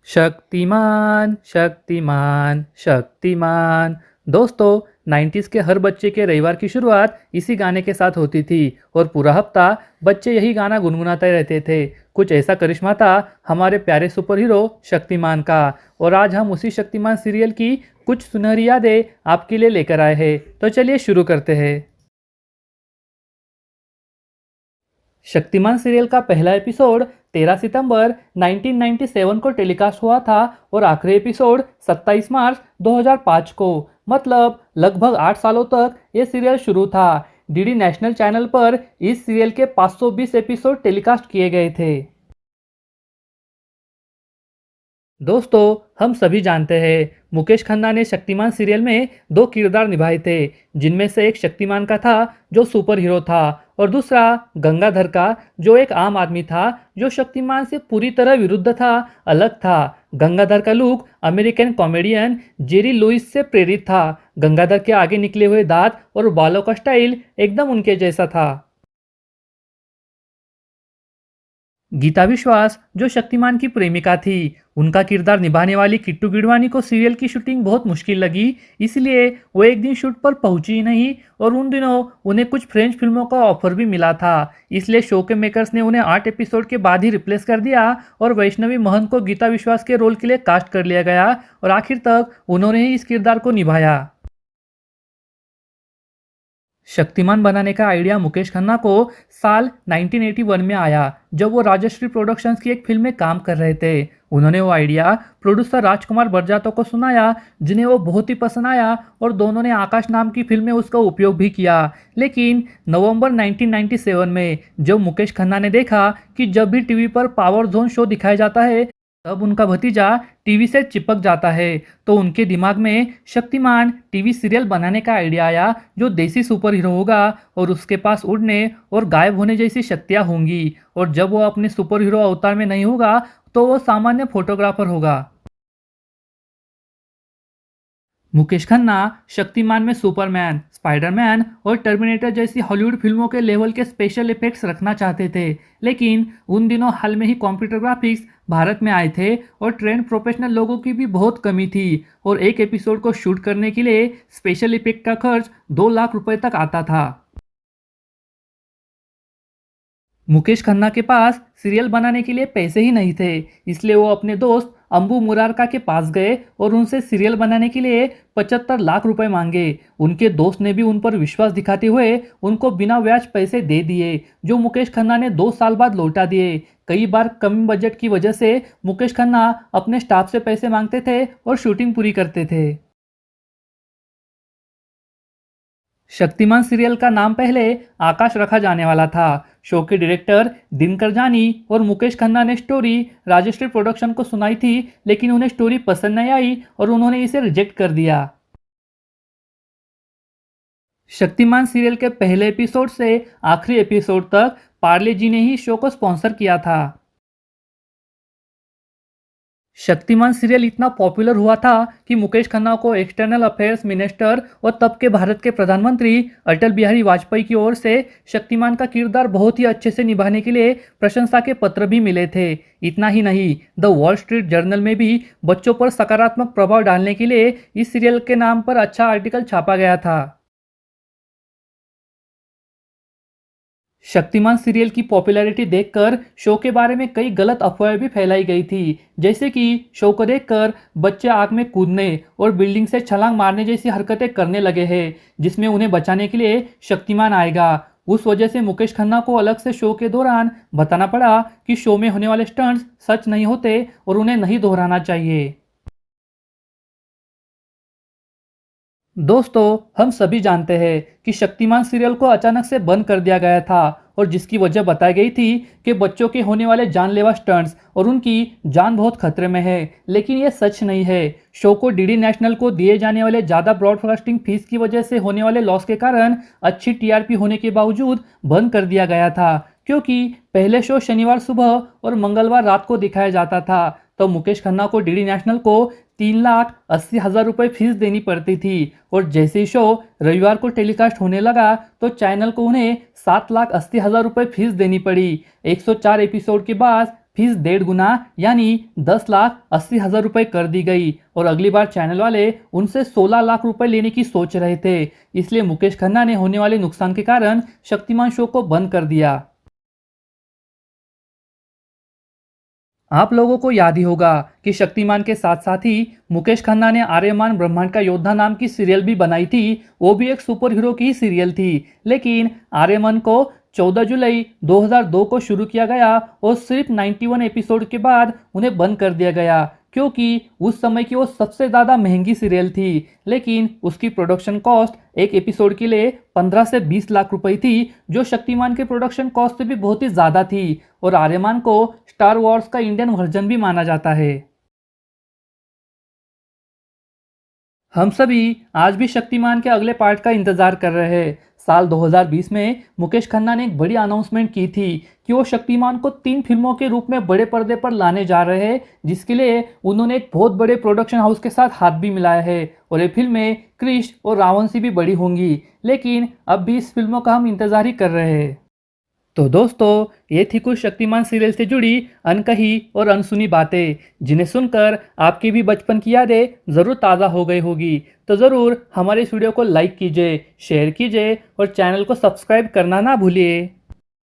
शक्तिमान शक्तिमान शक्तिमान। दोस्तों, 90s के हर बच्चे के रविवार की शुरुआत इसी गाने के साथ होती थी और पूरा हफ्ता बच्चे यही गाना गुनगुनाते रहते थे। कुछ ऐसा करिश्मा था हमारे प्यारे सुपर हीरो शक्तिमान का। और आज हम उसी शक्तिमान सीरियल की कुछ सुनहरी यादें आपके लिए लेकर आए हैं। तो चलिए शुरू करते हैं। शक्तिमान सीरियल का पहला एपिसोड 13 सितंबर 1997 को टेलीकास्ट हुआ था और आखिरी एपिसोड 27 मार्च 2005 को। मतलब लगभग 8 सालों तक ये सीरियल शुरू था। डीडी नेशनल चैनल पर इस सीरियल के 520 एपिसोड टेलीकास्ट किए गए थे। दोस्तों, हम सभी जानते हैं मुकेश खन्ना ने शक्तिमान सीरियल में दो किरदार निभाए थे, जिनमें से एक शक्तिमान का था जो सुपर हीरो था और दूसरा गंगाधर का जो एक आम आदमी था जो शक्तिमान से पूरी तरह विरुद्ध था, अलग था। गंगाधर का look American comedian Jerry Lewis से प्रेरित था। गंगाधर के आगे निकले हुए दांत और बालों का स्टाइल एकदम उनके जैसा था। गीता विश्वास जो शक्तिमान की प्रेमिका थी, उनका किरदार निभाने वाली किट्टू गिडवानी को सीरियल की शूटिंग बहुत मुश्किल लगी, इसलिए वो एक दिन शूट पर पहुंची ही नहीं और उन दिनों उन्हें कुछ फ्रेंच फिल्मों का ऑफर भी मिला था। इसलिए शो के मेकर्स ने उन्हें 8 एपिसोड के बाद ही रिप्लेस कर दिया और वैष्णवी महंत को गीता विश्वास के रोल के लिए कास्ट कर लिया गया और आखिर तक उन्होंने ही इस किरदार को निभाया। शक्तिमान बनाने का आइडिया मुकेश खन्ना को साल 1981 में आया, जब वो राजश्री प्रोडक्शंस की एक फिल्म में काम कर रहे थे। उन्होंने वो आइडिया प्रोड्यूसर राजकुमार बरजातो को सुनाया, जिन्हें वो बहुत ही पसंद आया और दोनों ने आकाश नाम की फिल्म में उसका उपयोग भी किया। लेकिन नवंबर 1997 में जब मुकेश खन्ना ने देखा कि जब भी टीवी पर पावर जोन शो दिखाया जाता है तब उनका भतीजा टीवी से चिपक जाता है, तो उनके दिमाग में शक्तिमान टीवी सीरियल बनाने का आइडिया आया जो देसी सुपर हीरो होगा और उसके पास उड़ने और गायब होने जैसी शक्तियां होंगी, और जब वो अपने सुपर हीरो अवतार में नहीं होगा तो वो सामान्य फोटोग्राफर होगा। मुकेश खन्ना शक्तिमान में सुपरमैन, स्पाइडरमैन और टर्मिनेटर जैसी हॉलीवुड फिल्मों के लेवल के स्पेशल इफेक्ट्स रखना चाहते थे, लेकिन उन दिनों हाल में ही कंप्यूटर ग्राफिक्स भारत में आए थे और ट्रेंड प्रोफेशनल लोगों की भी बहुत कमी थी और एक एपिसोड को शूट करने के लिए स्पेशल इफेक्ट का खर्च 2 लाख रुपए तक आता था। मुकेश खन्ना के पास सीरियल बनाने के लिए पैसे ही नहीं थे, इसलिए वो अपने दोस्त अंबू मुरारका के पास गए और उनसे सीरियल बनाने के लिए 75 लाख रुपए मांगे। उनके दोस्त ने भी उन पर विश्वास दिखाते हुए उनको बिना ब्याज पैसे दे दिए, जो मुकेश खन्ना ने 2 साल बाद लौटा दिए। कई बार कम बजट की वजह से मुकेश खन्ना अपने स्टाफ से पैसे मांगते थे और शूटिंग पूरी करते थे। शक्तिमान सीरियल का नाम पहले आकाश रखा जाने वाला था। शो के डायरेक्टर दिनकर जानी और मुकेश खन्ना ने स्टोरी राजश्री प्रोडक्शन को सुनाई थी, लेकिन उन्हें स्टोरी पसंद नहीं आई और उन्होंने इसे रिजेक्ट कर दिया। शक्तिमान सीरियल के पहले एपिसोड से आखिरी एपिसोड तक पार्ले जी ने ही शो को स्पॉन्सर किया था। शक्तिमान सीरियल इतना पॉपुलर हुआ था कि मुकेश खन्ना को एक्सटर्नल अफेयर्स मिनिस्टर और तब के भारत के प्रधानमंत्री अटल बिहारी वाजपेयी की ओर से शक्तिमान का किरदार बहुत ही अच्छे से निभाने के लिए प्रशंसा के पत्र भी मिले थे। इतना ही नहीं, द वॉल स्ट्रीट जर्नल में भी बच्चों पर सकारात्मक प्रभाव डालने के लिए इस सीरियल के नाम पर अच्छा आर्टिकल छापा गया था। शक्तिमान सीरियल की पॉपुलैरिटी देखकर शो के बारे में कई गलत अफवाहें भी फैलाई गई थी, जैसे कि शो को देखकर बच्चे आग में कूदने और बिल्डिंग से छलांग मारने जैसी हरकतें करने लगे हैं, जिसमें उन्हें बचाने के लिए शक्तिमान आएगा। उस वजह से मुकेश खन्ना को अलग से शो के दौरान बताना पड़ा कि शो में होने वाले स्टंट्स सच नहीं होते और उन्हें नहीं दोहराना चाहिए। दोस्तों, हम सभी जानते हैं कि शक्तिमान सीरियल को अचानक से बंद कर दिया गया था और जिसकी वजह बताई गई थी कि बच्चों के होने वाले जानलेवा स्टंट्स और उनकी जान बहुत खतरे में है, लेकिन ये सच नहीं है। शो को डीडी नेशनल को दिए जाने वाले ज़्यादा ब्रॉडकास्टिंग फीस की वजह से होने वाले लॉस के कारण अच्छी टीआरपी होने के बावजूद बंद कर दिया गया था, क्योंकि पहले शो शनिवार सुबह और मंगलवार रात को दिखाया जाता था, तो मुकेश खन्ना को डीडी नेशनल को 3,80,000 रुपये फीस देनी पड़ती थी और जैसे ही शो रविवार को टेलीकास्ट होने लगा तो चैनल को उन्हें 7,80,000 रुपये फीस देनी पड़ी। 104 एपिसोड के बाद फीस 1.5 गुना यानी 10,80,000 रुपये कर दी गई और अगली बार चैनल वाले उनसे 16 लाख रुपए लेने की सोच रहे थे। इसलिए मुकेश खन्ना ने होने वाले नुकसान के कारण शक्तिमान शो को बंद कर दिया। आप लोगों को याद ही होगा कि शक्तिमान के साथ साथ ही मुकेश खन्ना ने आर्यमान ब्रह्मांड का योद्धा नाम की सीरियल भी बनाई थी। वो भी एक सुपर हीरो की सीरियल थी, लेकिन आर्यमान को 14 जुलाई 2002 को शुरू किया गया और सिर्फ 91 एपिसोड के बाद उन्हें बंद कर दिया गया, क्योंकि उस समय की वो सबसे ज़्यादा महंगी सीरियल थी। लेकिन उसकी प्रोडक्शन कॉस्ट एक एपिसोड के लिए 15 से 20 लाख रुपए थी, जो शक्तिमान के प्रोडक्शन कॉस्ट से भी बहुत ही ज़्यादा थी। और आर्यमान को स्टार वॉर्स का इंडियन वर्जन भी माना जाता है। हम सभी आज भी शक्तिमान के अगले पार्ट का इंतजार कर रहे हैं। साल 2020 में मुकेश खन्ना ने एक बड़ी अनाउंसमेंट की थी कि वो शक्तिमान को 3 फिल्मों के रूप में बड़े पर्दे पर लाने जा रहे हैं, जिसके लिए उन्होंने एक बहुत बड़े प्रोडक्शन हाउस के साथ हाथ भी मिलाया है। और ये फिल्में क्रिश और रावण से भी बड़ी होंगी, लेकिन अब भी इस फिल्मों का हम इंतजार ही कर रहे हैं। तो दोस्तों, ये थी कुछ शक्तिमान सीरियल से जुड़ी अनकही और अनसुनी बातें, जिन्हें सुनकर आपकी भी बचपन की यादें ज़रूर ताज़ा हो गई होगी। तो ज़रूर हमारे इस वीडियो को लाइक कीजिए, शेयर कीजिए और चैनल को सब्सक्राइब करना ना भूलिए।